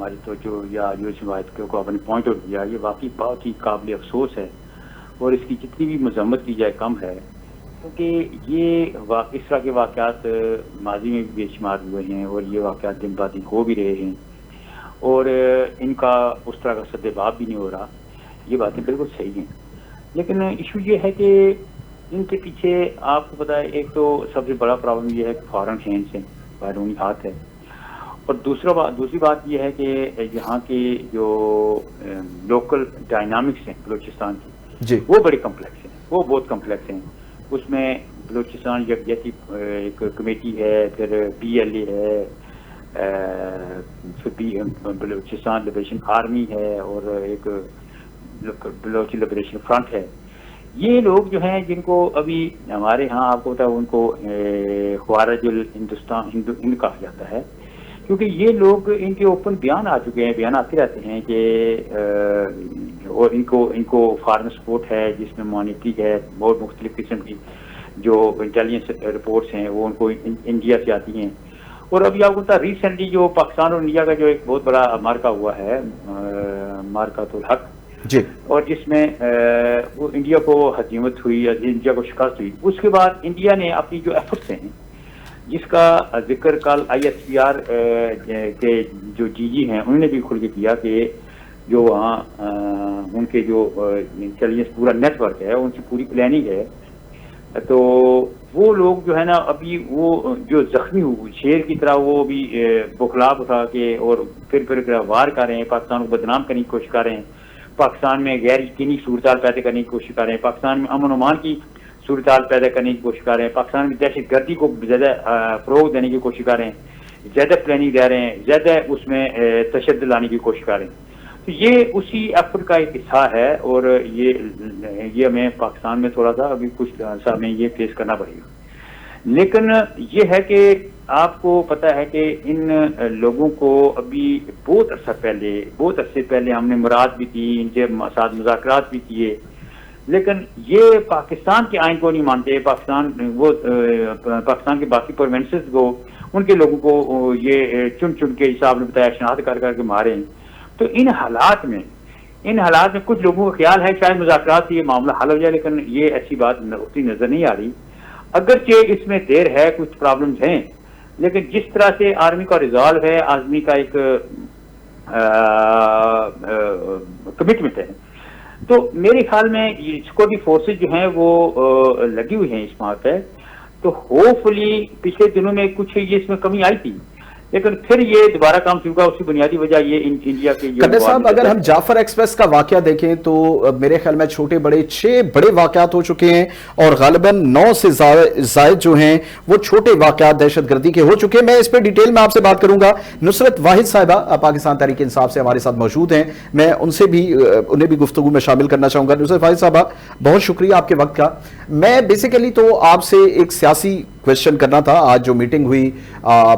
ہماری توجہ یا جو اس روایت کو آپ نے پوائنٹ آؤٹ کیا، یہ واقعی بہت ہی قابل افسوس ہے، اور اس کی جتنی بھی مذمت کی جائے کم ہے، کیونکہ یہ اس طرح کے واقعات ماضی میں بھی بے شمار ہوئے ہیں، اور یہ واقعات دن بہ دن ہو بھی رہے ہیں، اور ان کا اس طرح کا سدباب بھی نہیں ہو رہا. یہ باتیں بالکل صحیح ہیں، لیکن ایشو یہ ہے کہ ان کے پیچھے آپ کو پتا ہے، ایک تو سب سے بڑا پرابلم یہ ہے کہ فارن ہینڈس ہیں، بیرونی ہاتھ ہے، اور دوسری بات یہ ہے کہ یہاں کے جو لوکل ڈائنامکس ہیں بلوچستان کی، جی وہ بڑے کمپلیکس ہیں، وہ بہت کمپلیکس ہیں. اس میں بلوچستان یکجہتی ایک کمیٹی ہے، پھر PLA ہے، پھر بلوچستان لبریشن آرمی ہے، اور ایک بلوچ لبریشن فرنٹ ہے. یہ لوگ جو ہیں جن کو ابھی ہمارے ہاں آپ کو پتا ہے ان کو خوارج الہندوستان ہند کہا جاتا ہے، کیونکہ یہ لوگ ان کے اوپن بیان آ چکے ہیں، بیان آتے رہتے ہیں کہ اور ان کو فارن سپورٹ ہے، جس میں مانیٹری ہے، بہت مختلف قسم کی جو انٹیلیجنس رپورٹس ہیں وہ ان کو انڈیا سے آتی ہیں. اور ابھی آپ کو پتا ریسنٹلی جو پاکستان اور انڈیا کا جو ایک بہت بڑا مارکا ہوا ہے، مارکۃ الحق، جی اور جس میں وہ انڈیا کو ہزیمت ہوئی، انڈیا کو شکست ہوئی. اس کے بعد انڈیا نے اپنی جو ایفرٹس ہیں، جس کا ذکر کل ISPR کے جو جی ہیں انہوں نے بھی کھل کے کیا کہ جو وہاں ان کے جو انٹیلیجنس پورا نیٹ ورک ہے، ان کی پوری پلاننگ ہے، تو وہ لوگ جو ہے نا ابھی وہ جو زخمی ہوئے شیر کی طرح وہ بھی بخلاب اٹھا کے اور پھر وار کر رہے ہیں، پاکستان کو بدنام کرنے کی کوشش کر رہے ہیں، پاکستان میں غیر یقینی صورتحال پیدا کرنے کی کوشش کر رہے ہیں، پاکستان میں امن و امان کی صورتحال پیدا کرنے کی کوشش کر رہے ہیں، پاکستان میں دہشت گردی کو زیادہ فروغ دینے کی کوشش کر رہے ہیں، زیادہ پلاننگ دے رہے ہیں، زیادہ اس میں تشدد لانے کی کوشش کر رہے ہیں. تو یہ اسی ایفرٹ کا ایک حصہ ہے، اور یہ ہمیں پاکستان میں تھوڑا سا ابھی کچھ عرصہ میں یہ فیس کرنا پڑے گا. لیکن یہ ہے کہ آپ کو پتہ ہے کہ ان لوگوں کو ابھی بہت عرصے پہلے ہم نے مراد بھی دی، ان کے ساتھ مذاکرات بھی کیے، لیکن یہ پاکستان کے آئین کو نہیں مانتے. پاکستان کے باقی پروونسز کو، ان کے لوگوں کو یہ چن کے حساب نے بتایا شناخت کر کے مارے ہیں. تو ان حالات میں کچھ لوگوں کا خیال ہے شاید مذاکرات سے یہ معاملہ حل ہو جائے، لیکن یہ ایسی بات اتنی نظر نہیں آ رہی. اگرچہ اس میں دیر ہے، کچھ پرابلمز ہیں، لیکن جس طرح سے آرمی کا ریزالو ہے، آرمی کا ایک کمٹمنٹ ہے، تو میرے خیال میں سیکورٹی فورسز جو ہیں وہ لگی ہوئی ہیں اس بات پہ. تو ہوپفلی پچھلے دنوں میں کچھ یہ اس میں کمی آئی تھی، لیکن پھر یہ دوبارہ کام شروع ہوا. اس کی بنیادی وجہ یہ انڈیا کے قدر صاحب اگر ہم جعفر ایکسپریس کا واقعہ دیکھیں تو میرے خیال میں چھوٹے بڑے 6 بڑے واقعات ہو چکے ہیں، اور غالباً 9 سے زائد جو ہیں وہ چھوٹے واقعات دہشت گردی کے ہو چکے ہیں. میں اس پہ ڈیٹیل میں آپ سے بات کروں گا. نصرت واحد صاحبہ پاکستان تحریک انصاف سے ہمارے ساتھ موجود ہیں، میں انہیں بھی گفتگو میں شامل کرنا چاہوں گا. نصرت واحد صاحبہ بہت شکریہ آپ کے وقت کا. میں بیسیکلی تو آپ سے ایک سیاسی کویسچن کرنا تھا. آج جو میٹنگ ہوئی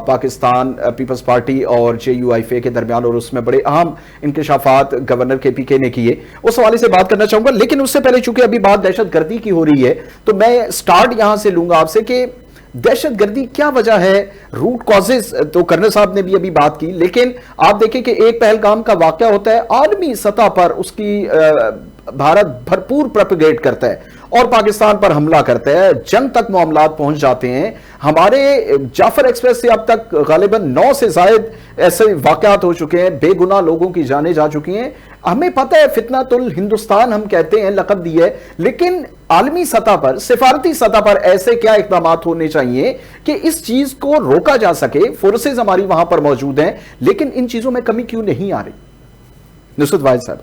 پاکستان پیپلز پارٹی اور JUIFA کے درمیان، اور اس میں بڑے اہم انکشافات گورنر KPK نے کیے، اس حوالے سے بات کرنا چاہوں گا. لیکن اس سے پہلے چونکہ ابھی بات دہشت گردی کی ہو رہی ہے، تو میں سٹارٹ یہاں سے لوں گا آپ سے کہ دہشت گردی کیا وجہ ہے، روٹ کازز تو کرنل صاحب نے بھی ابھی بات کی، لیکن آپ دیکھیں کہ ایک پہلگام کا واقعہ ہوتا ہے، عالمی سطح پر اس کی بھارت بھرپور پروپیگیٹ کرتا ہے اور پاکستان پر حملہ کرتا ہے، جنگ تک معاملات پہنچ جاتے ہیں. ہمارے جعفر ایکسپریس سے اب تک غالباً 9 سے زائد ایسے واقعات ہو چکے ہیں، بے گناہ لوگوں کی جانیں جا چکی ہیں. ہمیں پتہ ہے فتنۃ الہندوستان ہم کہتے ہیں، لقب دی ہے، لیکن عالمی سطح پر، سفارتی سطح پر ایسے کیا اقدامات ہونے چاہیے کہ اس چیز کو روکا جا سکے؟ فورسز ہماری وہاں پر موجود ہیں، لیکن ان چیزوں میں کمی کیوں نہیں آ رہی؟ نصرت واحد صاحب.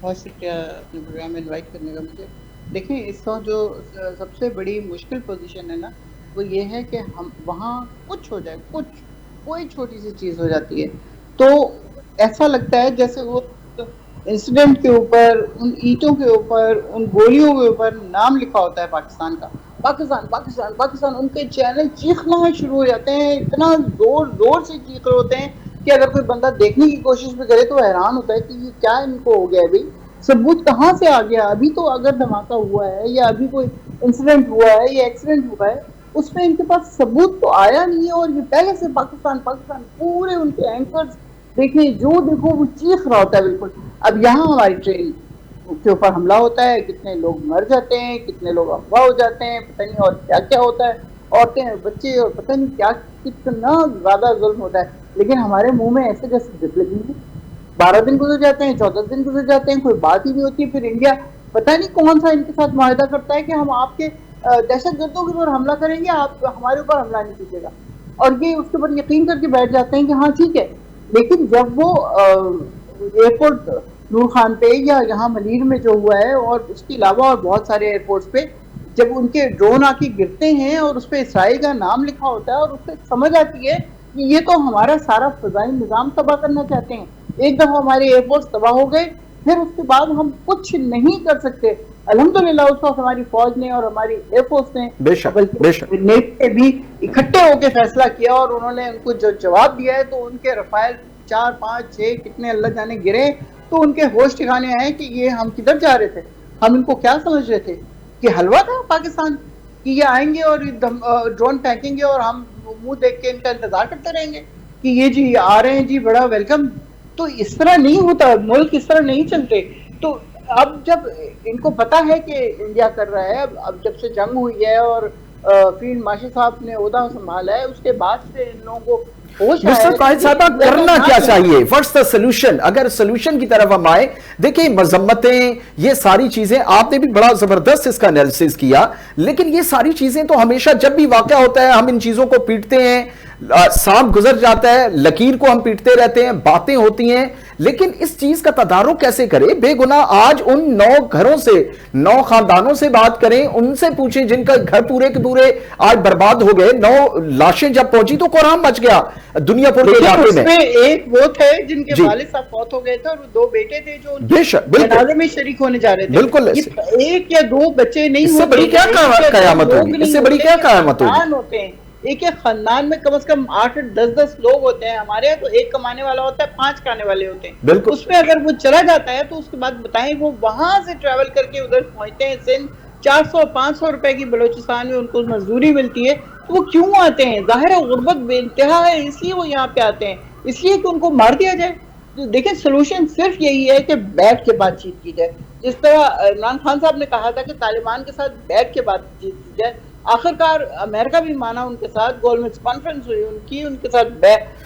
بہت شکریہ اپنے پروگرام میں انوائٹ کرنے کا مجھے. دیکھیں اس وقت جو سب سے بڑی مشکل پوزیشن ہے نا، وہ یہ ہے کہ ہم وہاں کچھ ہو جائے، کوئی چھوٹی سی چیز ہو جاتی ہے تو ایسا لگتا ہے جیسے وہ انسیڈنٹ کے اوپر، ان اینٹوں کے اوپر، ان گولیوں کے اوپر نام لکھا ہوتا ہے پاکستان کا. پاکستان پاکستان پاکستان، ان کے چینل چیخنا شروع ہو جاتے ہیں، اتنا زور سے چیخ رہے ہوتے ہیں کہ اگر کوئی بندہ دیکھنے کی کوشش بھی کرے تو حیران ہوتا ہے کہ یہ کیا ان کو ہو گیا ہے، بھائی ثبوت کہاں سے آ گیا؟ ابھی تو اگر دھماکہ ہوا ہے یا ابھی کوئی انسیڈنٹ ہوا ہے یا ایکسیڈنٹ ہوا ہے، اس میں ان کے پاس ثبوت تو آیا نہیں ہے، اور یہ پہلے سے پاکستان پاکستان پورے ان کے اینکرز دیکھیں جو دیکھو وہ چیخ رہا ہوتا ہے بالکل. اب یہاں ہماری ٹرین کے اوپر حملہ ہوتا ہے, کتنے لوگ مر جاتے ہیں, کتنے لوگ اغوا ہو جاتے ہیں, پتہ نہیں اور کیا کیا ہوتا ہے, عورتیں بچے اور پتہ نہیں کیا کتنا زیادہ ظلم ہوتا ہے, لیکن ہمارے منہ میں ایسے جیسے ڈپ لگی ہوئی. 12 دن گزر جاتے ہیں, 14 دن گزر جاتے ہیں, کوئی بات ہی نہیں ہوتی. پھر انڈیا پتہ نہیں کون سا ان کے ساتھ معاہدہ کرتا ہے کہ ہم آپ کے دہشت گردوں کے اوپر حملہ کریں گے, آپ ہمارے اوپر حملہ نہیں کیجیے گا, اور یہ اس کے اوپر یقین کر کے بیٹھ جاتے ہیں کہ ہاں ٹھیک ہے. لیکن جب وہ ایئرپورٹ نور خان پہ یا یہاں منیر میں جو ہوا ہے, اور اس کے علاوہ اور بہت سارے ایئرپورٹس پہ جب ان کے ڈرون آ کے گرتے ہیں اور اس پہ اسرائیل کا نام لکھا ہوتا ہے, اور اس سے سمجھ آتی ہے کہ یہ تو ہمارا سارا فضائی نظام تباہ کرنا چاہتے ہیں. ایک دفعہ ہمارے ایئرپورٹس تباہ ہو گئے, پھر اس کے بعد ہم کچھ نہیں کر سکتے. الحمدللہ اس وقت ہماری فوج نے اور ہماری ایئر فورس نے بلکہ نیوی نے بھی اکٹھے ہو کے فیصلہ کیا, اور انہوں نے ان کو جو جواب دیا ہے تو ان کے رفائل 4 5 6 کتنے اللہ جانے گرے, تو ان کے ہوش ٹھکانے آئے کہ یہ ہم کدھر جا رہے تھے, ہم ان کو کیا سمجھ رہے تھے کہ حلوہ تھا پاکستان کہ یہ آئیں گے اور ڈرون پھینکیں گے اور ہم منہ دیکھ کے ان کا انتظار کرتے رہیں گے کہ یہ جی آ رہے ہیں جی بڑا ویلکم. تو اس طرح نہیں ہوتا, ملک اس طرح نہیں چلتے. تو اب جب ان کو پتا ہے کہ انڈیا کر رہا ہے, اب جب سے جنگ ہوئی ہے اور فیلڈ مارشل صاحب نے عہدہ سنبھالا ہے, اس کے بعد سے ان لوگوں کو مسٹر قائد صاحبہ کرنا کیا چاہیے, واٹس دا سولوشن؟ اگر سولوشن کی طرف ہم آئے, دیکھیں مذمتیں یہ ساری چیزیں آپ نے بھی بڑا زبردست اس کا انالیسس کیا, لیکن یہ ساری چیزیں تو ہمیشہ جب بھی واقع ہوتا ہے ہم ان چیزوں کو پیٹتے ہیں, سانپ گزر جاتا ہے, لکیر کو ہم پیٹتے رہتے ہیں, باتیں ہوتی ہیں, لیکن اس چیز کا تدارک کیسے کرے؟ بے گناہ آج ان 9 گھروں سے 9 خاندانوں سے بات کریں, ان سے پوچھیں جن کا گھر پورے کے پورے آج برباد ہو گئے. 9 لاشیں جب پہنچی تو قرآن مچ گیا دنیا پور کے علاقے میں. ایک وہ تھے جن کے والد صاحب فوت ہو گئے تھے, اور 2 بیٹے تھے جو جنازے میں شریک ہونے جا رہے تھے. بالکل, ایک یا 2 بچے نہیں اس سے بڑی کیا قیامت ہوگی, اس سے بڑی کیا قیامت ہوگی. ایک ایک خاندان میں کم از کم 8 10 لوگ ہوتے ہیں. ہمارے یہاں تو 1 کمانے والا ہوتا ہے, 5 کھانے والے ہوتے ہیں. اس میں اگر وہ چلا جاتا ہے تو اس کے بعد بتائیں وہ وہاں سے ٹریول کر کے ادھر پہنچتے ہیں سندھ, 400-500 روپے کی بلوچستان میں ان کو مزدوری ملتی ہے, تو وہ کیوں آتے ہیں؟ ظاہر ہے غربت بے انتہا ہے, اس لیے وہ یہاں پہ آتے ہیں, اس لیے کہ ان کو مار دیا جائے. دیکھیں سولوشن صرف یہی ہے کہ بیٹھ کے بات چیت کی جائے, جس طرح عمران خان صاحب نے کہا تھا کہ طالبان کے ساتھ بیٹھ کے بات چیت کی جائے. آخرکار امریکہ بھی مانا ان کے ساتھ, گولمیج کانفرنس ہوئی ان کے ساتھ.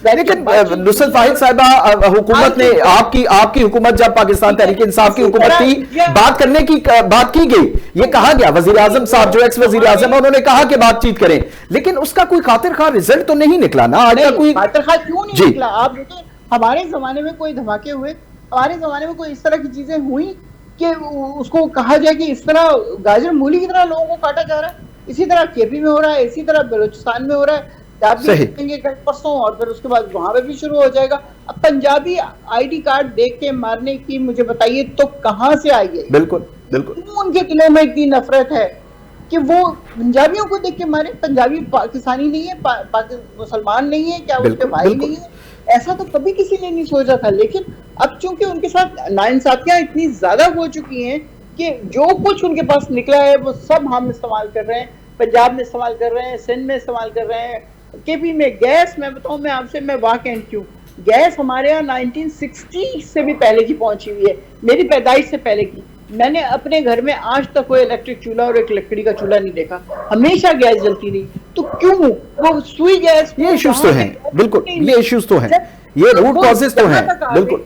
لیکن نصرت فاہد صاحبہ, حکومت نے آپ کی حکومت جب پاکستان تحریک انصاف کی حکومت تھی, بات کرنے کی بات کی گئی, یہ کہا گیا وزیر اعظم صاحب جو ایکس وزیر اعظم ہے انہوں نے کہا کہ بات چیت کریں, لیکن اس کا کوئی خاطر خواہ رزلٹ تو نہیں نکلا نا. آج کا کوئی خاطر خواہ کیوں نہیں نکلا؟ آپ دیکھیں ہمارے زمانے میں کوئی دھماکے ہوئے, ہمارے زمانے میں کوئی اس طرح کی چیزیں ہوئی کہ اس کو کہا جائے کہ اس طرح گاجر مولی کی طرح لوگوں کو کاٹا جا رہا ہے. اسی طرح کے پی میں ہو رہا ہے, اسی طرح بلوچستان میں ہو رہا ہے. آپ بھی دیکھیں گے کل پرسوں, اور پھر اس کے بعد وہاں پہ بھی شروع ہو جائے گا. اب پنجابی آئی ڈی کارڈ دیکھ کے مارنے کی مجھے بتائیے تو کہاں سے آئی ہے؟ بالکل بالکل, ان کے دلوں میں اتنی نفرت ہے کہ وہ پنجابیوں کو دیکھ کے مارے. پنجابی پاکستانی نہیں ہے, مسلمان نہیں ہے کیا, اس کے بھائی نہیں ہے؟ ایسا تو کبھی کسی نے نہیں سوچا تھا. لیکن اب چونکہ ان کے ساتھ ناانصافیاں اتنی زیادہ ہو چکی ہیں کہ جو کچھ ان کے پاس نکلا ہے وہ سب ہم استعمال کر رہے ہیں. پنجاب میں استعمال کر رہے ہیں, سندھ میں استعمال کر رہے ہیں, کے پی میں گیس. میں بتاؤں میں آپ سے, میں واقع کیوں, گیس ہمارے یہاں 1960 سے بھی پہلے کی پہنچی ہوئی ہے, میری پیدائش سے پہلے کی. میں نے اپنے گھر میں آج تک کوئی الیکٹرک چولہا اور ایک لکڑی کا چولہا نہیں دیکھا, ہمیشہ گیس جلتی رہی. تو کیوں وہ سوئی گیس, یہ ایشوز تو ہیں, بالکل یہ ایشوز تو ہیں, یہ روٹ کازز تو ہیں, بالکل.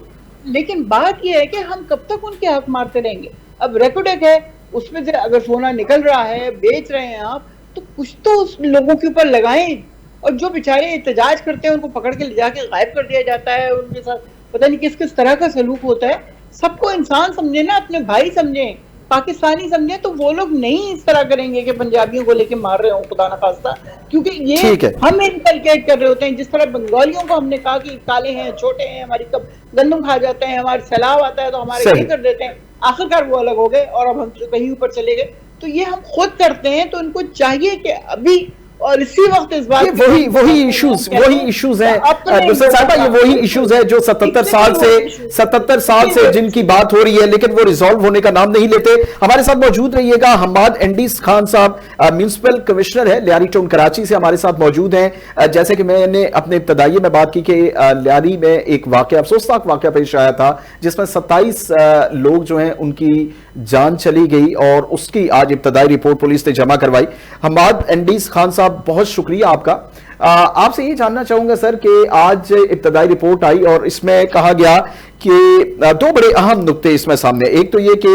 لیکن بات یہ ہے کہ ہم کب تک ان کے حق مارتے رہیں گے؟ اب ریکوڈیک ہے, اس میں سے اگر سونا نکل رہا ہے, بیچ رہے ہیں آپ, تو کچھ تو اس لوگوں کے اوپر لگائیں. اور جو بیچارے احتجاج کرتے ہیں ان کو پکڑ کے لے جا کے غائب کر دیا جاتا ہے, ان کے ساتھ پتہ نہیں کس طرح کا سلوک ہوتا ہے. سب کو انسان سمجھیں نا, اپنے بھائی سمجھیں, پاکستانی سمجھیں. تو وہ لوگ نہیں اس طرح کریں گے کہ پنجابیوں کو لے کے مار رہے ہوں خدا نخواستہ, کیونکہ یہ ہم انکلکیٹ کر رہے ہوتے ہیں. جس طرح بنگالیوں کو ہم نے کہا کہ کالے ہیں, چھوٹے ہیں, ہماری کب گندم کھا جاتے ہیں, ہمارے سیلاب آتا ہے تو ہمارے یہ کر دیتے ہیں. آخرکار وہ الگ ہو گئے اور اب ہم کہیں اوپر چلے گئے. تو یہ ہم خود کرتے ہیں. تو ان کو چاہیے کہ ابھی اور اسی وقت اس بات وہی ایشوز ہیں نصرت صاحبہ، یہ وہی ایشوز ہیں جو 77 سال سے جن کی بات ہو رہی ہے لیکن وہ ریزالو ہونے کا نام نہیں لیتے. ہمارے ساتھ موجود رہیے گا حماد انڈیس خان صاحب، میونسپل کمشنر ہے لیاری ٹاؤن کراچی سے، ہمارے ساتھ موجود ہیں. جیسے کہ میں نے اپنے ابتدائی میں بات کی کہ لیاری میں ایک واقعہ، افسوسناک واقعہ پیش آیا تھا جس میں 27 لوگ جو ہیں ان کی جان چلی گئی اور اس کی آج ابتدائی رپورٹ پولیس نے جمع کروائی. حماد انڈیس خان صاحب بہت شکریہ آپ کا. آپ سے یہ جاننا چاہوں گا سر کہ آج ابتدائی رپورٹ آئی اور اس میں کہا گیا کہ دو بڑے اہم نقطے اس میں سامنے. ایک تو یہ کہ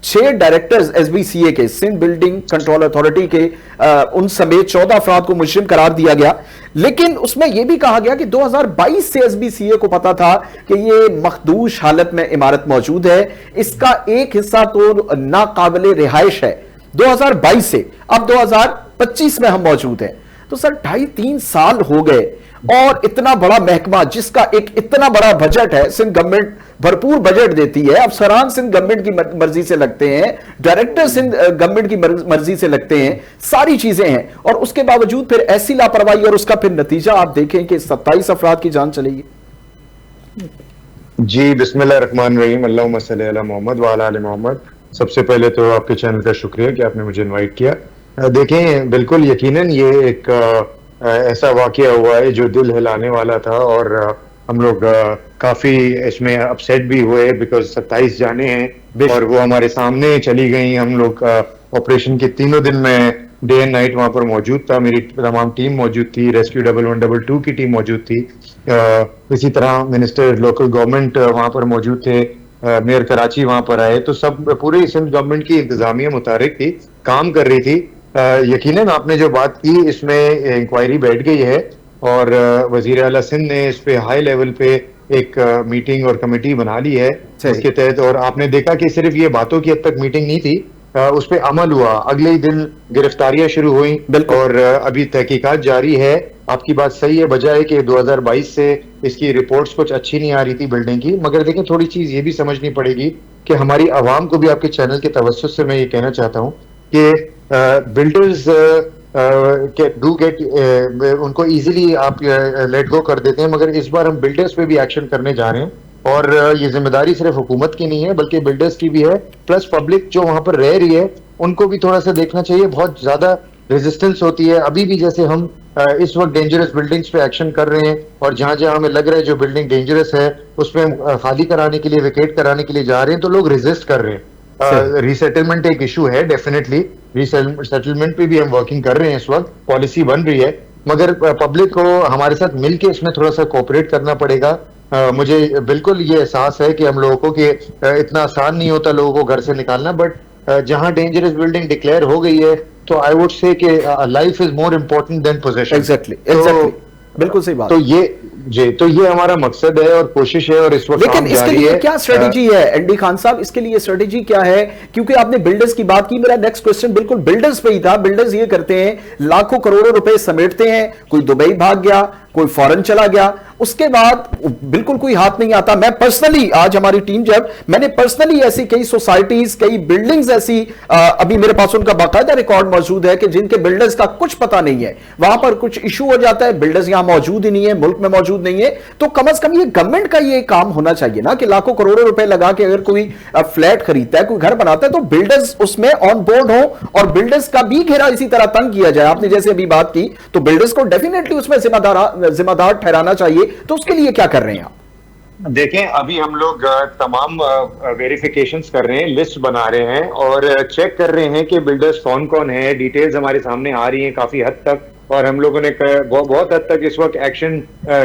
6 ڈائریکٹرز ایس بی سی اے کے، سندھ بلڈنگ کنٹرول اتھارٹی کے، ان سمیت 14 افراد کو مجرم قرار دیا گیا. لیکن اس میں یہ بھی کہا گیا کہ 2022 سے ایس بی سی اے کو پتا تھا کہ یہ مخدوش حالت میں عمارت موجود ہے، اس کا ایک حصہ تو ناقابل رہائش ہے 2022 سے. اب 2025 میں ہم موجود ہیں. تو سر 2.5-3 سال ہو گئے اور اتنا بڑا محکمہ جس کا ایک اتنا بڑا بجٹ ہے، سندھ گورنمنٹ بھرپور بجٹ دیتی ہے، افسران سندھ گورنمنٹ کی مرضی سے لگتے ہیں، ڈائریکٹر سندھ گورنمنٹ کی مرضی سے لگتے ہیں، ساری چیزیں ہیں، اور اس کے باوجود پھر ایسی لاپرواہی اور اس کا پھر نتیجہ آپ دیکھیں کہ 27 افراد کی جان چلے گی. جی بسم اللہ الرحمن الرحیم، اللہم صلی علی محمد وعلی آل محمد. سب سے پہلے تو آپ کے چینل کا شکریہ کہ آپ نے مجھے انوائٹ کیا. دیکھیں بالکل یقیناً یہ ایک ایسا واقعہ ہوا ہے جو دل ہلانے والا تھا اور ہم لوگ کافی اس میں اپسیٹ بھی ہوئے بیکاز 27 جانیں ہیں اور وہ ہمارے سامنے چلی گئیں. ہم لوگ آپریشن کے تینوں دن میں ڈے اینڈ نائٹ وہاں پر موجود تھا، میری تمام ٹیم موجود تھی، ریسکیو 1122 کی ٹیم موجود تھی، اسی طرح منسٹر لوکل گورنمنٹ وہاں پر موجود تھے، میئر کراچی وہاں پر آئے. تو سب پوری سندھ گورنمنٹ کی انتظامیہ متحرک تھی، کام کر رہی تھی. یقیناً آپ نے جو بات کی اس میں انکوائری بیٹھ گئی ہے اور وزیر اعلیٰ سندھ نے اس پہ ہائی لیول پہ ایک میٹنگ اور کمیٹی بنا لی ہے اس کے تحت. اور آپ نے دیکھا کہ صرف یہ باتوں کی حد تک میٹنگ نہیں تھی، اس پہ عمل ہوا. اگلے ہی دن گرفتاریاں شروع ہوئیں اور ابھی تحقیقات جاری ہے. آپ کی بات صحیح ہے، بجائے کہ 2022 سے اس کی رپورٹس کچھ اچھی نہیں آ رہی تھی بلڈنگ کی. مگر دیکھیں تھوڑی چیز یہ بھی سمجھنی پڑے گی کہ ہماری عوام کو بھی آپ کے چینل کے توسط سے میں یہ کہنا چاہتا ہوں کہ بلڈرز ڈو گیٹ ان کو ایزیلی آپ لیٹ گو کر دیتے ہیں، مگر اس بار ہم بلڈرز پہ بھی ایکشن کرنے جا رہے ہیں. اور یہ ذمہ داری صرف حکومت کی نہیں ہے بلکہ بلڈرز کی بھی ہے، پلس پبلک جو وہاں پر رہ رہی ہے ان کو بھی تھوڑا سا دیکھنا چاہیے. بہت زیادہ ریزسٹنس ہوتی ہے ابھی بھی، جیسے ہم اس وقت ڈینجرس بلڈنگز پہ ایکشن کر رہے ہیں اور جہاں جہاں ہمیں لگ رہا ہے جو بلڈنگ ڈینجرس ہے اس میں خالی کرانے کے لیے، ویکیٹ کرانے کے لیے جا رہے ہیں تو لوگ ریزسٹ کر رہے ہیں. ریسیٹلمنٹ ایک ایشو ہے، ڈیفینیٹلی ریسیٹلمنٹ پہ بھی ہم ورکنگ کر رہے ہیں، اس وقت پالیسی بن رہی ہے، مگر پبلک کو ہمارے ساتھ مل کے اس میں تھوڑا سا کوپریٹ کرنا پڑے گا. مجھے بالکل یہ احساس ہے کہ ہم لوگوں کو کہ اتنا آسان نہیں ہوتا لوگوں کو گھر سے نکالنا، بٹ جہاں ڈینجرس بلڈنگ ڈکلیئر ہو گئی ہے تو آئی وڈ سے کہ life is more important than position. Exactly بالکل صحیح بات. تو یہ ہمارا مقصد ہے اور کوشش ہے اور اس وقت لیکن اس کے لیے کیا اسٹریٹجی ہے انڈی خان صاحب؟ اس کے لیے اسٹریٹجی کیا ہے؟ کیونکہ آپ نے بلڈرز کی بات کی، میرا نیکسٹ کوسچن بالکل بلڈرز پہ ہی تھا. بلڈرز یہ کرتے ہیں لاکھوں کروڑوں روپے سمیٹتے ہیں، کوئی دبئی بھاگ گیا، کوئی فورن چلا گیا، اس کے بعد بالکل کوئی ہاتھ نہیں آتا. میں پرسنلی آج ہماری ٹیم میں نے پرسنلی ایسی کئی سوسائٹیز، کئی بلڈنگز ایسی ابھی میرے پاس ان کا باقاعدہ ریکارڈ موجود ہے کہ جن کے بلڈرز کا کچھ پتہ نہیں ہے، وہاں پر کچھ ایشو ہو جاتا ہے، بلڈرز یہاں موجود ہی نہیں ہے، ملک میں موجود نہیں ہے. تو کم از کم یہ گورنمنٹ کا یہ کام ہونا چاہیے نا کہ لاکھوں کروڑوں روپے لگا کے اگر کوئی فلیٹ خریدتا ہے، کوئی گھر بناتا ہے تو بلڈرز اس میں آن بورڈ ہوں اور بلڈرز کا بھی گھیرا اسی طرح تنگ کیا جائے. آپ نے جیسے ابھی بات کی تو بلڈرز کو ڈیفینیٹلی اس میں ذمہ دار ٹھہرانا چاہیے. تو اس کے لیے کیا کر رہے ہیں آپ؟ دیکھیں ابھی ہم لوگ تمام ویریفیکیشنز کر رہے ہیں، لسٹ بنا رہے ہیں اور چیک کر رہے ہیں کہ بلڈرز کون کون ہیں. ڈیٹیلز ہمارے سامنے آ رہی ہیں کافی حد تک اور ہم لوگوں نے بہت حد تک اس وقت ایکشن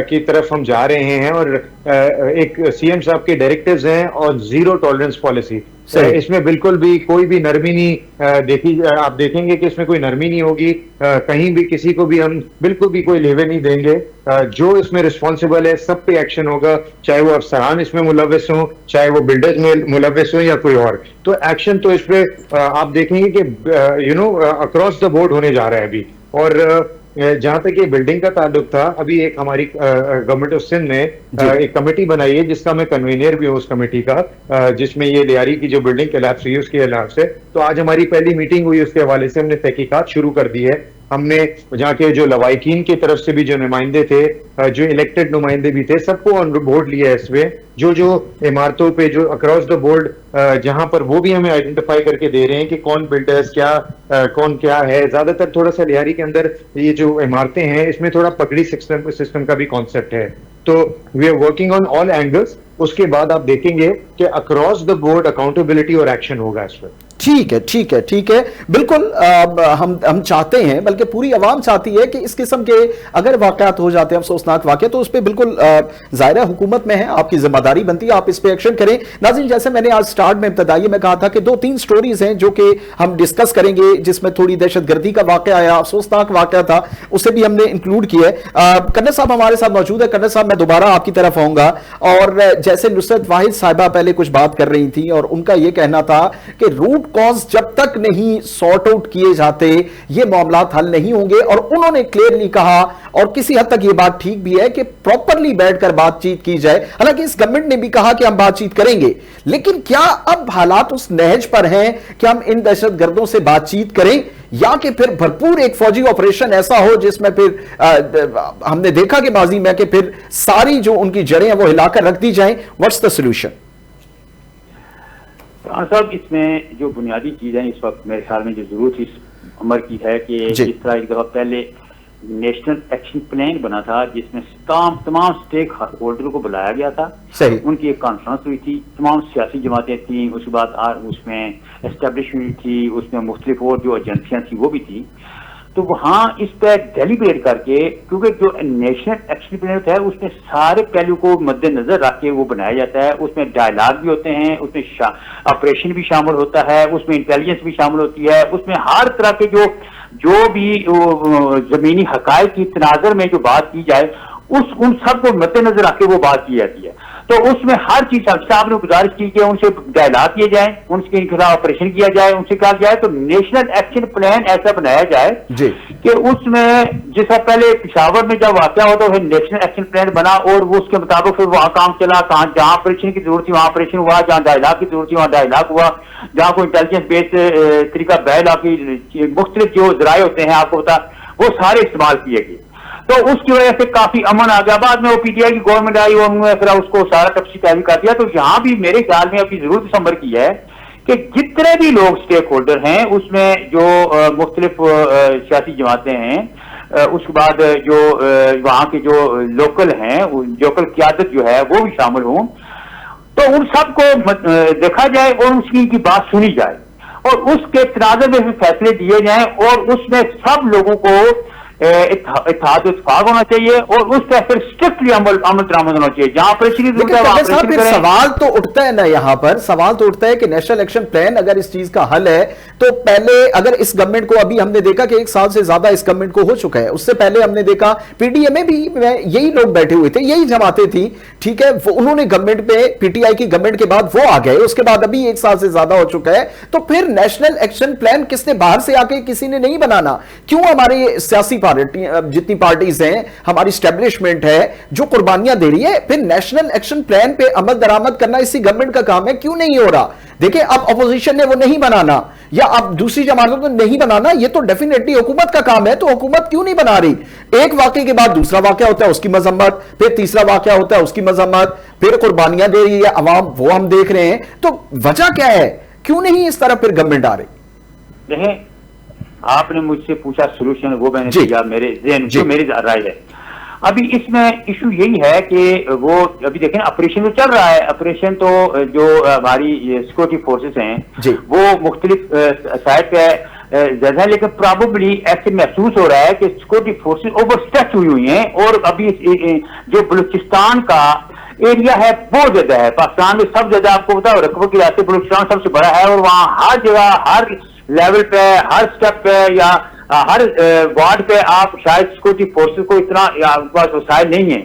کی طرف ہم جا رہے ہیں. اور ایک سی ایم صاحب کے ڈائریکٹیوز ہیں اور زیرو ٹالرنس پالیسی، اس میں بالکل بھی کوئی بھی نرمی نہیں آپ دیکھیں گے کہ اس میں کوئی نرمی نہیں ہوگی. کہیں بھی کسی کو بھی ہم بالکل بھی کوئی لیوے نہیں دیں گے. جو اس میں رسپانسبل ہے سب پہ ایکشن ہوگا، چاہے وہ افسران اس میں ملوث ہوں، چاہے وہ بلڈرز میں ملوث ہوں یا کوئی اور. تو ایکشن تو اس پہ آپ دیکھیں گے کہ اکراس دا بورڈ ہونے جا رہا ہے ابھی. اور جہاں تک یہ بلڈنگ کا تعلق تھا، ابھی ایک ہماری گورنمنٹ آف سندھ نے ایک کمیٹی بنائی ہے جس کا میں کنوینر بھی ہوں اس کمیٹی کا، جس میں یہ لیاری کی جو بلڈنگ کلیپس ہوئی اس کے حساب سے. تو آج ہماری پہلی میٹنگ ہوئی، اس کے حوالے سے ہم نے تحقیقات شروع کر دی ہے ہم نے جہاں کے جو لوائقین کی طرف سے بھی جو نمائندے تھے, جو الیکٹڈ نمائندے بھی تھے, سب کو آن بورڈ لیا ہے اس میں. جو عمارتوں پہ جو اکراس دا بورڈ جہاں پر وہ بھی ہمیں آئیڈینٹیفائی کر کے دے رہے ہیں کہ کون بلڈرز کون کیا ہے. زیادہ تر تھوڑا سا لہاری کے اندر یہ جو عمارتیں ہیں اس میں تھوڑا پگڑی سسٹم کا بھی کانسیپٹ ہے. تو we are working on all angles. اس کے بعد آپ دیکھیں گے کہ اکراس دا بورڈ اکاؤنٹیبلٹی اور ایکشن ہوگا اس پر. ٹھیک ہے بالکل. ہم چاہتے ہیں, بلکہ پوری عوام چاہتی ہے کہ اس قسم کے اگر واقعات ہو جاتے ہیں, افسوسناک واقع, تو اس پہ بالکل ظاہرہ حکومت میں ہے, آپ کی ذمہ داری بنتی ہے, آپ اس پہ ایکشن کریں. ناظرین, جیسے میں نے آج سٹارٹ میں ابتدائی میں کہا تھا کہ 2-3 سٹوریز ہیں جو کہ ہم ڈسکس کریں گے, جس میں تھوڑی دہشت گردی کا واقعہ آیا, افسوسناک واقعہ تھا, اسے بھی ہم نے انکلوڈ کیا ہے. کنر صاحب ہمارے ساتھ موجود ہے. کنر صاحب, میں دوبارہ آپ کی طرف آؤں گا, اور جیسے نصرت واحد صاحبہ پہلے کچھ بات کر رہی تھی, اور ان کا یہ کہنا تھا کہ روٹ کاز جب تک نہیں سارٹ آؤٹ کیے جاتے یہ معاملات حل نہیں ہوں گے. اور انہوں نے کلیئرلی کہا, اور کسی حد تک یہ بات ٹھیک بھی ہے, کہ پراپرلی بیٹھ کر بات چیت کی جائے. حالانکہ اس گورنمنٹ نے بھی کہا کہ ہم بات چیت کریں گے, لیکن کیا اب حالات اس نہج پر ہیں کہ ہم ان دہشت گردوں سے بات چیت کریں, یا کہ پھر بھرپور ایک فوجی آپریشن ایسا ہو جس میں پھر ہم نے دیکھا کہ ماضی میں کہ پھر ساری جو ان کی جڑیں ہیں وہ ہلا کر رکھ دی جائیں. What's the solution? صاحب, اس میں جو بنیادی چیز ہے اس وقت میرے خیال میں جو ضرورت اس عمر کی ہے کہ جس طرح ایک دفعہ پہلے نیشنل ایکشن پلان بنا تھا جس میں تمام سٹیک ہولڈر کو بلایا گیا تھا, ان کی ایک کانفرنس ہوئی تھی, تمام سیاسی جماعتیں تھیں, اس کے بعد اس میں اسٹیبلش ہوئی تھی, اس میں مختلف اور جو ایجنسیاں تھیں وہ بھی تھی. تو وہاں اس پہ ڈیلیبریٹ کر کے, کیونکہ جو نیشنل ایکشن پلان ہے اس میں سارے پہلو کو مد نظر رکھ کے وہ بنایا جاتا ہے. اس میں ڈائلاگ بھی ہوتے ہیں, اس میں آپریشن بھی شامل ہوتا ہے, اس میں انٹیلیجنس بھی شامل ہوتی ہے, اس میں ہر طرح کے جو بھی زمینی حقائق کی تناظر میں جو بات کی جائے ان سب کو مد نظر رکھ کے وہ بات کی جاتی ہے. تو اس میں ہر چیز صاحب نے گزارش کی کہ ان سے ڈائلاگ کیے جائیں, ان کے خلاف آپریشن کیا جائے, ان سے کہا جائے تو نیشنل ایکشن پلان ایسا بنایا جائے کہ اس میں جیسا پہلے پشاور میں جب واقعہ ہوتا ہے نیشنل ایکشن پلان بنا, اور وہ اس کے مطابق پھر وہاں کام چلا, جہاں آپریشن کی ضرورت تھی وہاں آپریشن ہوا, جہاں ڈائلاگ کی ضرورت تھی وہاں ڈائلاگ ہوا, جہاں کوئی انٹیلیجنس بیس طریقہ بیل آپ کی مختلف جو ذرائع ہوتے ہیں آپ کو پتا وہ سارے استعمال کیے گئے. تو اس کی وجہ سے کافی امن آ گیا. بعد میں وہ پی ٹی آئی کی گورنمنٹ آئی, انہوں نے پھر اس کو سارا تفصیل تعلیم کر دیا. تو یہاں بھی میرے خیال میں ابھی ضرورت اس عمر کی ہے کہ جتنے بھی لوگ اسٹیک ہولڈر ہیں اس میں جو مختلف سیاسی جماعتیں ہیں, اس کے بعد جو وہاں کے جو لوکل ہیں, لوکل قیادت جو ہے وہ بھی شامل ہوں, تو ان سب کو دیکھا جائے اور اس کی بات سنی جائے, اور اس کے تناظر میں بھی فیصلے دیے جائیں, اور اس میں سب لوگوں کو اتحاد اتفاق ہونا چاہیے, اور اس کا پھر اسٹرکٹلی عمل درآمد ہونا چاہیے. جہاں آپریشن سوال تو اٹھتا ہے نا, یہاں پر سوال تو اٹھتا ہے کہ نیشنل ایکشن پلان اگر اس چیز کا حل ہے تو پہلے اگر اس گورنمنٹ کو, ابھی ہم نے دیکھا کہ 1 سال سے زیادہ اس گورنمنٹ کو ہو چکا ہے, اس سے پہلے ہم نے دیکھا پی ٹی ایم میں بھی یہی لوگ بیٹھے ہوئے تھے, یہی جماعتیں تھی, ٹھیک ہے, انہوں نے گورنمنٹ پہ پی ٹی آئی کی گورنمنٹ کے بعد وہ آ گئے, اس کے بعد ابھی 1 سال سے زیادہ ہو چکا ہے. تو پھر نیشنل ایکشن پلان کس نے باہر سے آ کے کسی نے نہیں بنانا, کیوں ہمارے سیاسی پارٹی جتنی پارٹیز ہیں, ہماری اسٹیبلشمنٹ ہے جو قربانیاں دے رہی ہے, پھر نیشنل ایکشن پلان پہ عمل درآمد کرنا اسی گورنمنٹ کا کام ہے, کیوں نہیں ہو رہا؟ دیکھیں اب اپوزیشن نے وہ نہیں بنانا, یا اب دوسری جماعتوں کو نہیں بنانا, یہ تو ڈیفینیٹلی حکومت کا کام ہے, تو حکومت کیوں نہیں بنا رہی؟ ایک واقعے کے بعد دوسرا واقعہ ہوتا ہے اس کی مذمت, پھر تیسرا واقعہ ہوتا ہے اس کی مذمت, پھر قربانیاں دے رہی ہے عوام, وہ ہم دیکھ رہے ہیں. تو وجہ کیا ہے, کیوں نہیں اس طرح پھر گورنمنٹ آ رہی؟ دیکھیں, آپ نے مجھ سے پوچھا سولوشن, وہ میں نے دیا میرے ذہن جو میری رائے ہے. ابھی اس میں ایشو یہی ہے کہ وہ ابھی دیکھیں آپریشن تو چل رہا ہے, آپریشن تو جو ہماری سیکورٹی فورسز ہیں وہ مختلف سائٹ پہ زیادہ ہے, لیکن پرابیبلی ایسے محسوس ہو رہا ہے کہ سیکورٹی فورسز اوور اسٹریچ ہوئی ہیں, اور ابھی جو بلوچستان کا ایریا ہے بہت زیادہ ہے, پاکستان میں سب زیادہ آپ کو پتا ہے رقبے کی وجہ سے بلوچستان سب سے بڑا ہے, اور وہاں ہر جگہ ہر لیول پہ ہر سٹیپ پہ یا ہر وارڈ پہ آپ شاید سیکورٹی فورسز کو اتنا وسائل نہیں ہیں.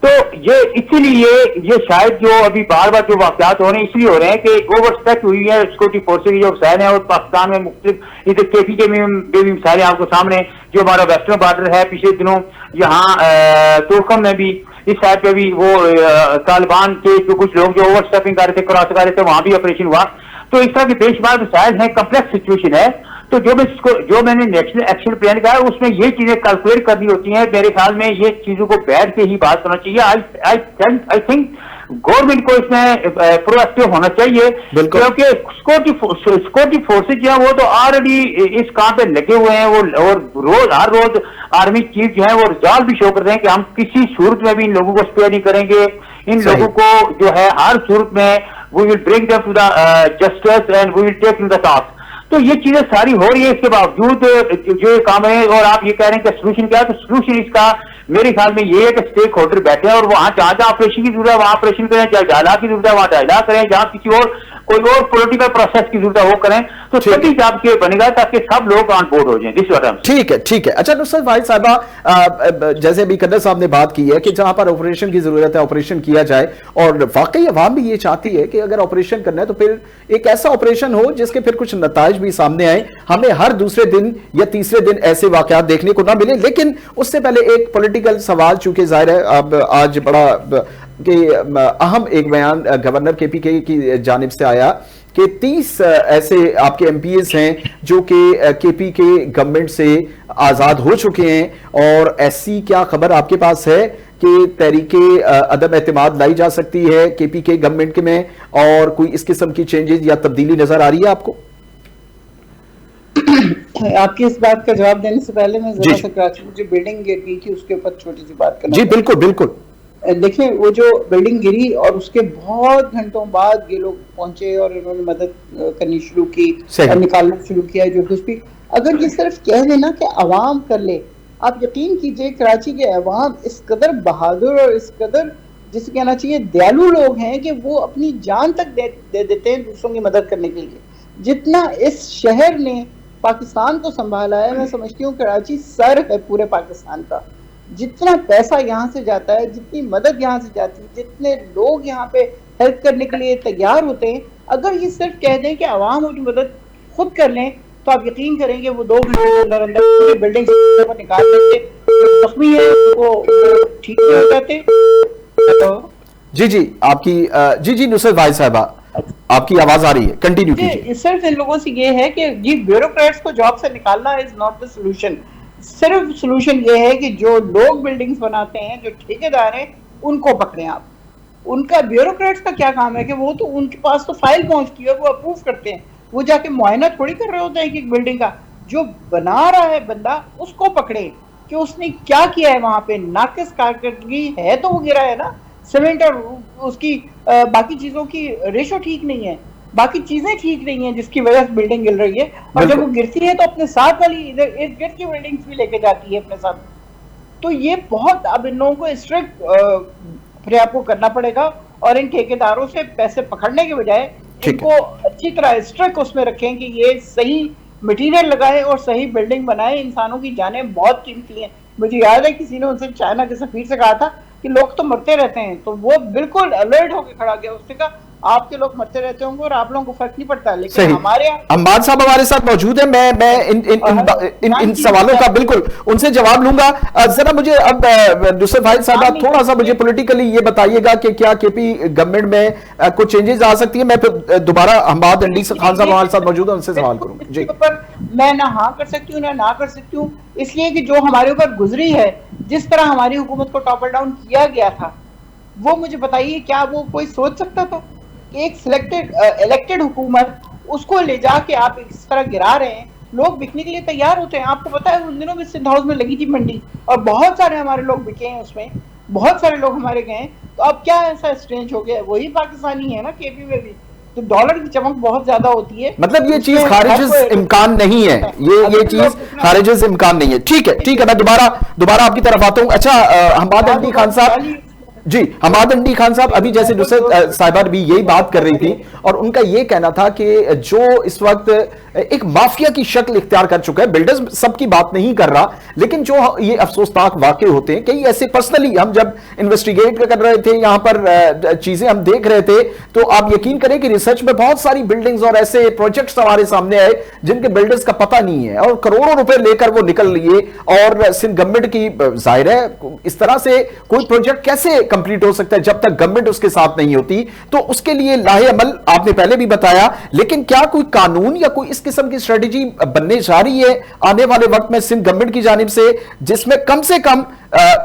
تو یہ اسی لیے یہ شاید جو ابھی بار بار جو واقعات ہو رہے ہیں اس لیے ہو رہے ہیں کہ اوور اسٹریچ ہوئی ہے سیکورٹی فورسز کی جو وسائل ہیں, اور پاکستان میں مختلف ادھر کے پی کے میں بھی مثالیں آپ کو سامنے, جو ہمارا ویسٹرن بارڈر ہے پچھلے دنوں یہاں تورکم میں بھی اس سائڈ پہ بھی وہ طالبان کے جو کچھ لوگ جو اوور اسٹیپنگ کر رہے تھے, کراس کر رہے تھے, وہاں بھی آپریشن ہوا. تو اس طرح کے بے شمار مسائل ہیں, کمپلیکس سچویشن ہے. تو جو میں نے نیشنل ایکشن پلان کہا ہے اس میں یہ چیزیں کیلکولیٹ کرنی ہوتی ہیں. میرے خیال میں یہ چیزوں کو بیٹھ کے ہی بات کرنا چاہیے. آئی تھنک گورنمنٹ کو اس میں پرو ایکٹیو ہونا چاہیے, کیونکہ سیکورٹی فورسز جو ہیں وہ تو آلریڈی اس کام پہ لگے ہوئے ہیں. وہ اور ہر روز آرمی چیف جو ہیں وہ رجال بھی شو کرتے ہیں کہ ہم کسی صورت میں بھی ان لوگوں کو اسپیئر نہیں کریں گے. ان لوگوں کو جو ہے ہر صورت میں we will bring them to the justice and we will take them to the task. تو یہ چیزیں ساری ہو رہی ہے. اس کے باوجود جو یہ کام ہے, اور آپ یہ کہہ رہے ہیں کہ سولوشن کیا ہے, تو سولوشن اس کا میرے خیال میں یہ ہے کہ اسٹیک ہولڈر بیٹھے ہیں اور وہاں جہاں جہاں آپریشن کی ضرورت ہے وہاں آپریشن کریں, جہاں ڈائلاگ کی ضرورت ہے وہاں ڈائلاگ کریں, جہاں کسی اور کوئی اور پولیٹیکل پروسیس کی ضرورت ہے وہ کریں. تو سبھی جاب کے بنے گا تاکہ سب لوگ آن بورڈ ہو جائیں. ٹھیک ہے ٹھیک ہے. اچھا نصرت واحد صاحبہ, جیسے ابھی قدر صاحب نے بات کی ہے کہ جہاں پر آپریشن کی ضرورت ہے آپریشن کیا جائے, اور واقعی عوام بھی یہ چاہتی ہے کہ اگر آپریشن کرنا ہے تو پھر ایک ایسا آپریشن ہو جس کے پھر کچھ نتائج بھی سامنے آئیں, ہمیں ہر دوسرے دن یا تیسرے دن ایسے واقعات دیکھنے کو نہ ملے. لیکن اس سے پہلے ایک پولیٹیکل سوال, چونکہ ظاہر ہے اب آج بڑا کہ اہم ایک بیان گورنر کے پی کے کی جانب سے آیا کہ 30 ایسے آپ کے ایم پی ایز ہیں جو کہ کے پی کے گورنمنٹ سے آزاد ہو چکے ہیں, اور ایسی کیا خبر آپ کے پاس ہے کہ تحریک عدم اعتماد لائی جا سکتی ہے کے پی کے گورنمنٹ میں, اور کوئی اس قسم کی چینجز یا تبدیلی نظر آ رہی ہے آپ کو؟ آپ کی اس بات کا جواب دینے سے پہلے میں ذرا سا کراچی میں جو بلڈنگ گری تھی اس کے اوپر چھوٹی سی بات کرنا. جی بالکل بالکل. دیکھیں وہ جو بلڈنگ گری اور اس کے بہت گھنٹوں بعد یہ لوگ پہنچے اور انہوں نے مدد کرنی شروع کی اور نکالنا شروع کیا جو کچھ بھی, اگر یہ صرف کہہ دینا کہ عوام کر لے, آپ یقین کیجئے کراچی کے عوام اس قدر بہادر اور اس قدر جسے کہنا چاہیے دیالو لوگ ہیں کہ وہ اپنی جان تک دے دیتے ہیں دوسروں کی مدد کرنے کے لیے. جتنا اس شہر نے پاکستان کو سنبھالا ہے, میں سمجھتی ہوں کراچی سر ہے پورے پاکستان کا. جتنا پیسہ یہاں سے جاتا ہے, جتنی مدد یہاں سے جاتی ہے, جتنے لوگ یہاں پہ ہیلپ کرنے کے لیے تیار ہوتے ہیں, اگر یہ صرف کہہ دیں کہ عوام اپنی مدد خود کر لیں تو آپ یقین کریں گے وہ 2 گھنٹے اندر پوری بلڈنگ سے نکال دیتے, جو زخمی ہے وہ ٹھیک ہو جاتے. جی آپ کی جی نصرت واحد صاحبہ آپ کی آواز آ رہی ہے, کنٹینیو کیجیے. صرف ان لوگوں سے یہ ہے کہ جی بیوروکریٹس کو جاب سے نکالنا از ناٹ دا سولوشن. صرف سولوشن یہ ہے کہ جو لوگ بلڈنگز بناتے ہیں, جو ٹھیکیدار ہیں, ان کو پکڑیں آپ. ان کا بیوروکریٹس کا کیا کام ہے کہ وہ تو ان کے پاس تو فائل پہنچتی ہے, وہ اپروو کرتے ہیں, وہ جا کے معائنہ تھوڑی کر رہے ہوتے ہیں کہ ایک بلڈنگ کا. جو بنا رہا ہے بندہ اس کو پکڑیں کہ اس نے کیا کیا ہے وہاں پہ. ناقص کارکردگی ہے تو وہ گرا ہے نا, سیمنٹ اور اس کی باقی چیزوں کی ریشو ٹھیک نہیں ہے, باقی چیزیں ٹھیک نہیں ہیں جس کی وجہ سے بلڈنگ گر رہی ہے. اور جب وہ گرتی ہے تو اپنے ساتھ والی ادھر ارد گرد کی بلڈنگز بھی لے کے جاتی ہے اپنے ساتھ. تو یہ بہت اب ان لوگوں کو اسٹرکٹ پھر آپ کو کرنا پڑے گا, اور ان ٹھیکیداروں سے پیسے پکڑنے کے بجائے ان کو اچھی طرح اسٹرکٹ اس میں رکھیں کہ یہ صحیح مٹیریل لگائیں اور صحیح بلڈنگ بنائیں. انسانوں کی جانیں بہت قیمتی ہیں. مجھے یاد ہے کسی نے ان سے چائنا کے سفیر سے کہا تھا کہ لوگ تو مرتے رہتے ہیں, تو وہ بالکل الرٹ ہو کے کھڑا گیا. اس نے کہا آپ کے لوگ مرتے رہتے ہوں گے اور آپ لوگوں کو فرق نہیں پڑتا, لیکن ہمارے امباد صاحب ہمارے ساتھ موجود ہیں. میں ان سوالوں کا بالکل ان سے جواب لوں گا. ذرا مجھے اب نصرت واحد صاحب تھوڑا سا مجھے پولیٹیکلی یہ بتائیے گا کہ کیا کے پی گورنمنٹ میں کچھ چینجز آ سکتی ہیں. میں پھر دوبارہ امباد انڈی خان صاحب ہمارے ساتھ موجود ہیں, ان سے سوال کروں. جی میں نہ ہاں کر سکتی ہوں نہ کر سکتی ہوں, اس لیے کہ جو ہمارے اوپر گزری ہے, جس طرح ہماری حکومت کو ٹاپل ڈاؤن کیا گیا تھا, وہ مجھے بتائیے کیا وہ کوئی سوچ سکتا تھا کہ ایک سلیکٹڈ الیکٹڈ حکومت اس کو لے جا کے آپ اس طرح گرا رہے ہیں. لوگ بکنے کے لیے تیار ہوتے ہیں. آپ کو پتا ہے ان دنوں میں سندھ ہاؤس میں لگی تھی منڈی, اور بہت سارے ہمارے لوگ بکے ہیں اس میں, بہت سارے لوگ ہمارے گئے ہیں. تو اب کیا ایسا اسٹرینج ہو گیا, وہی پاکستانی ہے نا کے پی میں بھی, تو ڈالر کی چمک بہت زیادہ ہوتی ہے. مطلب یہ چیز خارج امکان نہیں ہے, یہ چیز خارج امکان نہیں ہے. ٹھیک ہے میں دوبارہ آپ کی طرف آتا ہوں. اچھا حماد انڈی خان صاحب, جی حماد انڈی خان صاحب, ابھی جیسے نصرت صاحبہ بھی یہی بات کر رہی تھی, اور ان کا یہ کہنا تھا کہ جو اس وقت ایک مافیا کی شکل اختیار کر چکا ہے, بلڈرز سب کی بات نہیں کر رہا, لیکن جو یہ افسوسناک واقع ہوتے ہیں, کئی ایسے پرسنلی ہم جب انویسٹیگیٹ کر رہے تھے یہاں پر چیزیں ہم دیکھ رہے تھے, تو آپ یقین کریں کہ ریسرچ میں بہت ساری بلڈنگز اور ایسے پروجیکٹس ہمارے سامنے آئے جن کے بلڈرز کا پتہ نہیں ہے, اور کروڑوں روپے لے کر وہ نکل لیے. اور سندھ گورنمنٹ کی ظاہر ہے اس طرح سے کوئی پروجیکٹ کیسے کمپلیٹ ہو سکتا ہے جب تک گورنمنٹ اس کے ساتھ نہیں ہوتی, تو اس کے لیے لاہے عمل آپ نے پہلے بھی بتایا, لیکن کیا کوئی قانون یا کوئی اس قسم کی اسٹریٹجی بننے جا رہی ہے آنے والے وقت میں سندھ گورنمنٹ کی جانب سے, جس میں کم سے کم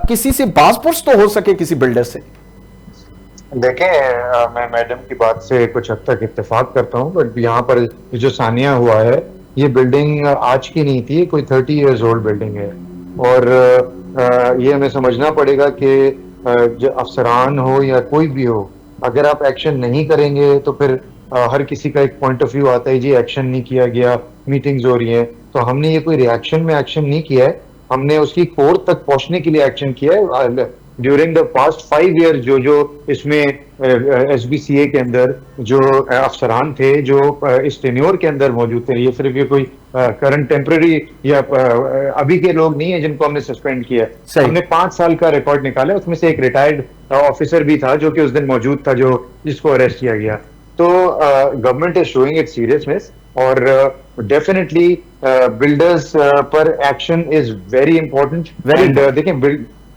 کسی سے باز پرس تو ہو سکے, کسی بلڈر سے؟ دیکھیں میں میڈم کی بات سے کچھ حد تک اتفاق کرتا ہوں, بٹ یہاں پر جو ثانیہ ہوا ہے یہ بلڈنگ آج کی نہیں تھی, کوئی 30 ایئرز اولڈ بلڈنگ ہے, اور یہ ہمیں سمجھنا پڑے گا کہ جو افسران ہو یا کوئی بھی ہو, اگر آپ ایکشن نہیں کریں گے تو پھر ہر کسی کا ایک پوائنٹ آف ویو آتا ہے جی ایکشن نہیں کیا گیا, میٹنگز ہو رہی ہیں. تو ہم نے یہ کوئی ریئیکشن میں ایکشن نہیں کیا ہے, ہم نے اس کی کور تک پہنچنے کے لیے ایکشن کیا ہے. ڈیورنگ دا پاسٹ 5 ایئر جو اس میں ایس بی سی اے کے اندر جو افسران تھے جو اس ٹینیور کے اندر موجود تھے, یہ صرف یہ کوئی کرنٹ ٹیمپرری یا ابھی کے لوگ نہیں ہیں جن کو ہم نے سسپینڈ کیا ہے. ہم نے 5 سال کا ریکارڈ نکالا, اس میں سے ایک ریٹائرڈ آفیسر بھی تھا جو کہ اس دن موجود تھا, جو جس کو اریسٹ کیا گیا. تو government is showing it seriousness, اور ڈیفینیٹلی بلڈرز پر ایکشن از ویری امپورٹنٹ.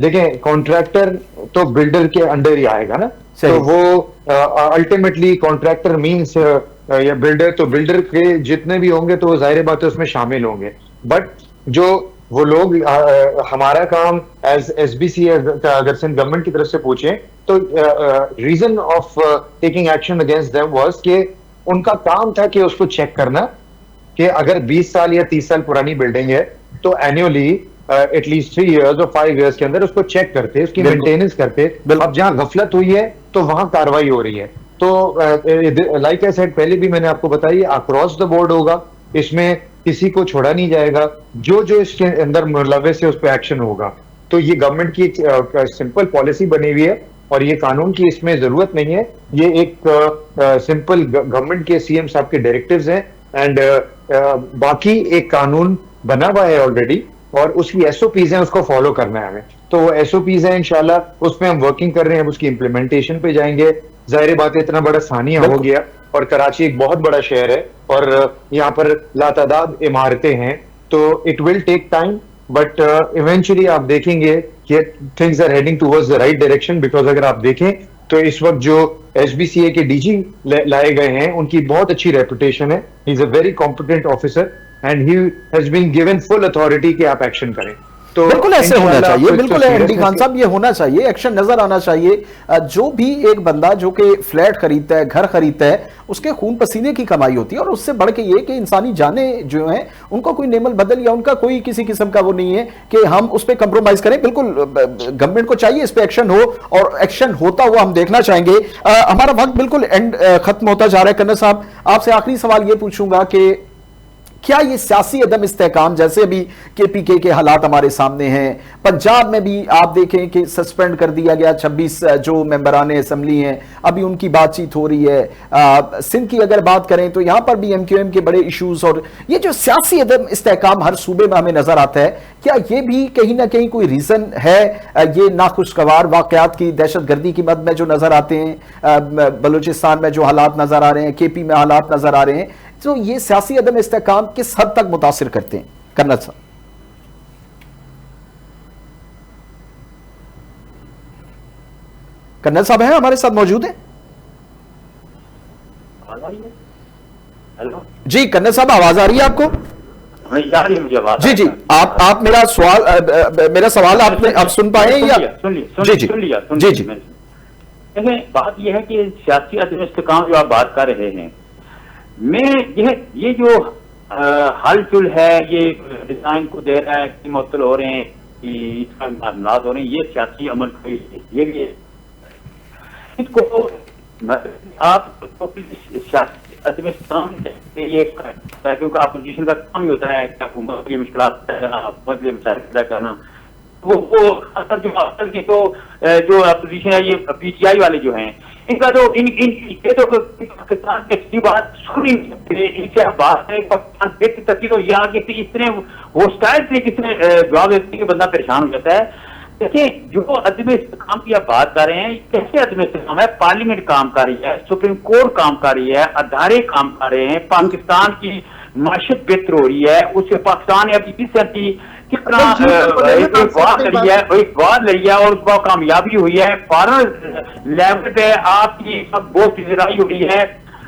دیکھیں کانٹریکٹر تو بلڈر کے انڈر ہی آئے گا نا, تو وہ الٹیمیٹلی کانٹریکٹر مینس یا بلڈر, تو بلڈر کے جتنے بھی ہوں گے تو وہ ظاہر بات ہے اس میں شامل ہوں گے. بٹ جو وہ لوگ, ہمارا کام ایس بی سی اگر سندھ گورنمنٹ کی طرف سے پوچھیں تو reason of taking action against them was کہ ان کا کام تھا کہ اس کو چیک کرنا کہ اگر 20 سال یا 30 سال پرانی بلڈنگ ہے تو اینیولی ایٹ لیسٹ 3 ایئرز اور 5 ایئرز کے اندر اس کو چیک کرتے, اس کی مینٹیننس کرتے. اب جہاں غفلت ہوئی ہے تو وہاں کاروائی ہو رہی ہے. تو لائک آئی سیڈ پہلے بھی میں نے آپ کو بتایا اکراس دا بورڈ ہوگا, اس میں کسی کو چھوڑا نہیں جائے گا, جو اس کے اندر ملوث ہے اس پہ ایکشن ہوگا. تو یہ گورنمنٹ کی سمپل پالیسی بنی ہوئی ہے, اور یہ قانون کی اس میں ضرورت نہیں ہے. یہ ایک سمپل گورنمنٹ کے سی ایم صاحب کے ڈائریکٹیوز ہیں, اینڈ باقی ایک قانون بنا ہوا ہے آلریڈی, اور اس کی ایس او پیز ہیں, اس کو فالو کرنا ہے ہمیں. تو وہ ایس او پیز ہیں انشاءاللہ, اس پہ ہم ورکنگ کر رہے ہیں, اس کی امپلیمنٹیشن پہ جائیں گے. ظاہر بات ہے اتنا بڑا ثانیہ ہو گیا, اور کراچی ایک بہت بڑا شہر ہے, اور یہاں پر لاتعداد عمارتیں ہیں, تو it will take time, but eventually آپ دیکھیں گے کہ things are heading towards the right direction. Because اگر آپ دیکھیں تو اس وقت جو ایس بی سی اے کے ڈی جی لائے گئے ہیں ان کی بہت اچھی ریپوٹیشن ہے. He is a very competent officer, and he has been given full authority کہ آپ ایکشن کریں. تو بالکل ایسے ہونا چاہیے, بالکل ایم ڈی خان صاحب یہ ہونا چاہیے, ایکشن نظر آنا چاہیے. جو بھی ایک بندہ جو کہ فلیٹ خریدتا ہے, گھر خریدتا ہے, اس کے خون پسینے کی کمائی ہوتی ہے, اور اس سے بڑھ کے یہ کہ انسانی جانیں جو ہیں ان کو کوئی نعمت بدل یا ان کا کوئی کسی قسم کا وہ نہیں ہے کہ ہم اس پہ کمپرومائز کریں. بالکل گورنمنٹ کو چاہیے اس پہ ایکشن ہو, اور ایکشن ہوتا ہوا ہم دیکھنا چاہیں گے. ہمارا وقت بالکل اینڈ ختم ہوتا جا رہا ہے. کنر صاحب آپ سے آخری سوال یہ پوچھوں گا کہ کیا یہ سیاسی عدم استحکام, جیسے ابھی کے پی کے حالات ہمارے سامنے ہیں, پنجاب میں بھی آپ دیکھیں کہ سسپینڈ کر دیا گیا 26 جو ممبران اسمبلی ہیں, ابھی ان کی بات چیت ہو رہی ہے. سندھ کی اگر بات کریں تو یہاں پر بھی ایم کیو ایم کے بڑے ایشوز, اور یہ جو سیاسی عدم استحکام ہر صوبے میں ہمیں نظر آتا ہے, کیا یہ بھی کہیں نہ کہیں کوئی ریزن ہے یہ ناخوشگوار واقعات کی, دہشت گردی کی مد میں جو نظر آتے ہیں, بلوچستان میں جو حالات نظر آ رہے ہیں, کے پی میں حالات نظر آ رہے ہیں, تو یہ سیاسی عدم استحکام کس حد تک متاثر کرتے ہیں؟ کرنل صاحب. کرنل صاحب ہیں ہمارے ساتھ موجود ہیں؟ جی کرنل صاحب آواز آ رہی ہے آپ کو؟ جی جی آپ میرا سوال آپ سن پائے یا؟ جی جی. بات یہ ہے کہ سیاسی عدم استحکام جو آپ بات کر رہے ہیں, میں یہ جو حل چل ہے, یہ ڈیزائن کو دے رہا ہے کہ معطل ہو رہے ہیں, اس کا معاملات ہو رہے ہیں, یہ سیاسی عمل یہ بھی ہے. اس کو آپ سیاسی عدم استحکام کیونکہ اپوزیشن کا کام ہی ہوتا ہے کہ حکومت کی مشکلات حکومت کے مسائل پیدا کرنا. وہ اثر جو اصل کی تو جو اپوزیشن ہے, یہ پی ٹی آئی والے جو ہیں, ان کا تو پاکستان کی بات سن نہیں سکتے, ان سے بات ہے پاکستان دیکھتے تک تو یہاں کے اتنے ہوسٹائل سے کتنے جواب دیتے کہ بندہ پریشان ہو جاتا ہے. دیکھیں جو عدم استحکام کی آپ بات کر رہے ہیں, کیسے عدم استحکام ہے؟ پارلیمنٹ کام کر رہی ہے, سپریم کورٹ کام کر رہی ہے, ادارے کام کر رہے ہیں, پاکستان کی معیشت بہتر ہو رہی ہے, اس سے پاکستان نے اپنی کتنا ایک وار لڑی ہے اور اس کو کامیابی ہوئی ہے. فارن لیول پہ آپ کی سب بہت ذرائی ہوئی ہے.